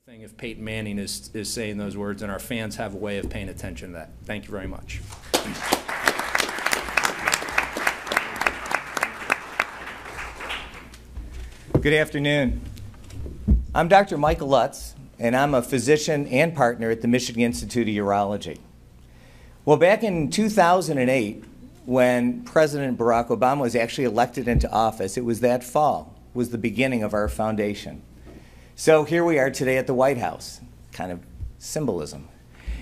thing if Peyton Manning is saying those words, and our fans have a way of paying attention to that. Thank you very much. Good afternoon. I'm Dr. Michael Lutz, and I'm a physician and partner at the Michigan Institute of Urology. Well, back in 2008, when President Barack Obama was actually elected into office, it was that fall, was the beginning of our foundation. So here we are today at the White House, kind of symbolism.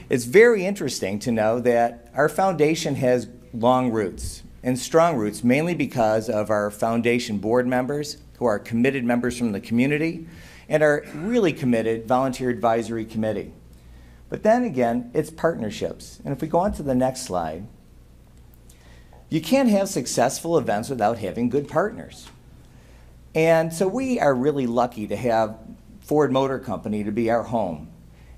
It's very interesting to know that our foundation has long roots and strong roots, mainly because of our foundation board members who are committed members from the community and our really committed volunteer advisory committee. But then again, it's partnerships. And if we go on to the next slide, you can't have successful events without having good partners. And so we are really lucky to have Ford Motor Company to be our home.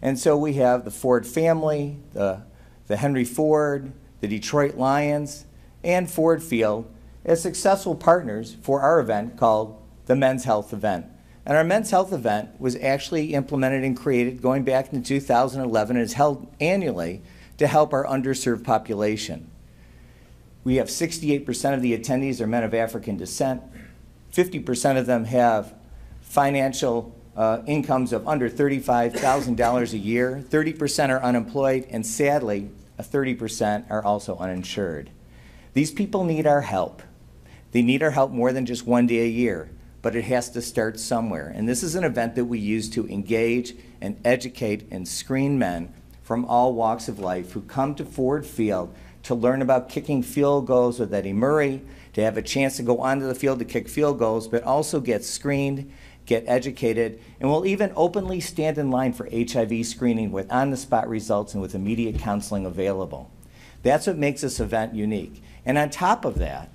And so we have the Ford family, the Henry Ford, the Detroit Lions, and Ford Field as successful partners for our event called the Men's Health Event. And our Men's Health Event was actually implemented and created going back in 2011 and is held annually to help our underserved population. We have 68% of the attendees are men of African descent. 50% of them have financial incomes of under $35,000 a year. 30% are unemployed, and sadly, 30% are also uninsured. These people need our help. They need our help more than just one day a year, but it has to start somewhere. And this is an event that we use to engage and educate and screen men from all walks of life who come to Ford Field to learn about kicking field goals with Eddie Murray, to have a chance to go onto the field to kick field goals, but also get screened, get educated, and we'll even openly stand in line for HIV screening with on-the-spot results and with immediate counseling available. That's what makes this event unique. And on top of that,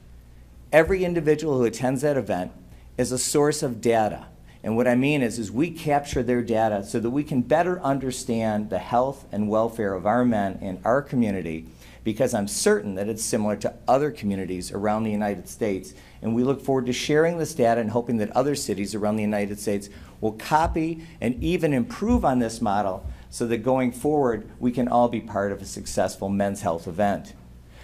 every individual who attends that event is a source of data. And what I mean is we capture their data so that we can better understand the health and welfare of our men in our community, because I'm certain that it's similar to other communities around the United States. And we look forward to sharing this data and hoping that other cities around the United States will copy and even improve on this model so that going forward, we can all be part of a successful men's health event.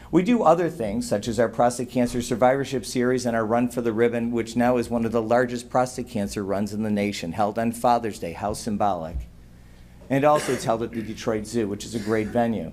We do other things, such as our prostate cancer survivorship series and our Run for the Ribbon, which now is one of the largest prostate cancer runs in the nation, held on Father's Day. How symbolic. And also it's held at the Detroit Zoo, which is a great venue.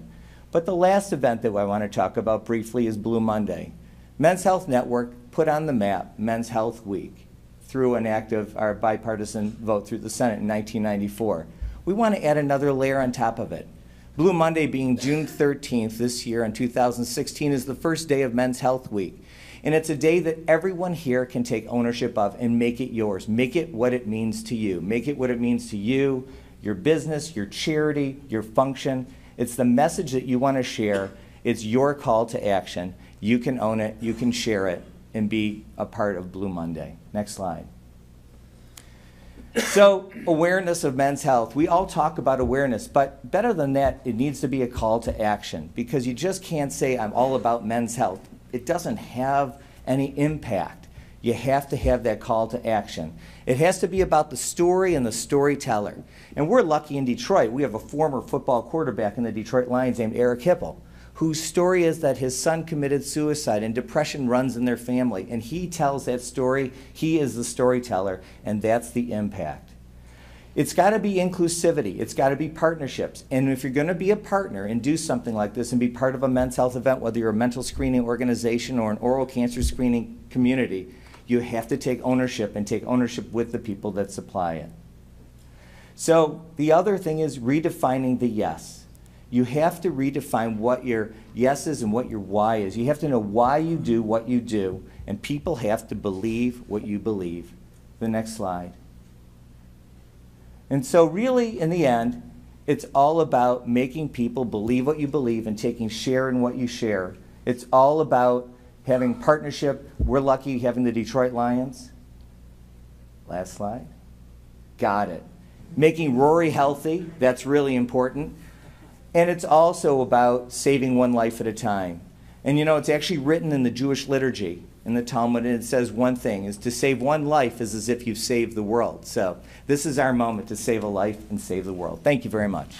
But the last event that I want to talk about briefly is Blue Monday. Men's Health Network put on the map Men's Health Week through an act of our bipartisan vote through the Senate in 1994. We want to add another layer on top of it. Blue Monday being June 13th this year in 2016 is the first day of Men's Health Week. And it's a day that everyone here can take ownership of and make it yours. Make it what it means to you. Make it what it means to you, your business, your charity, your function. It's the message that you want to share. It's your call to action. You can own it, you can share it, and be a part of Blue Monday. Next slide. So, awareness of men's health. We all talk about awareness, but better than that, it needs to be a call to action, because you just can't say, I'm all about men's health. It doesn't have any impact. You have to have that call to action. It has to be about the story and the storyteller. And we're lucky in Detroit. We have a former football quarterback in the Detroit Lions named Eric Hipple, whose story is that his son committed suicide and depression runs in their family. And he tells that story. He is the storyteller, and that's the impact. It's got to be inclusivity. It's got to be partnerships. And if you're going to be a partner and do something like this and be part of a men's health event, whether you're a mental screening organization or an oral cancer screening community, you have to take ownership and take ownership with the people that supply it. So the other thing is redefining the yes. You have to redefine what your yes is and what your why is. You have to know why you do what you do, and people have to believe what you believe. The next slide. And so really, in the end, it's all about making people believe what you believe and taking share in what you share. It's all about having partnership. We're lucky having the Detroit Lions. Last slide. Got it. Making Rory healthy. That's really important. And it's also about saving one life at a time. And you know, it's actually written in the Jewish liturgy in the Talmud, and it says one thing, is to save one life is as if you've saved the world. So this is our moment to save a life and save the world. Thank you very much.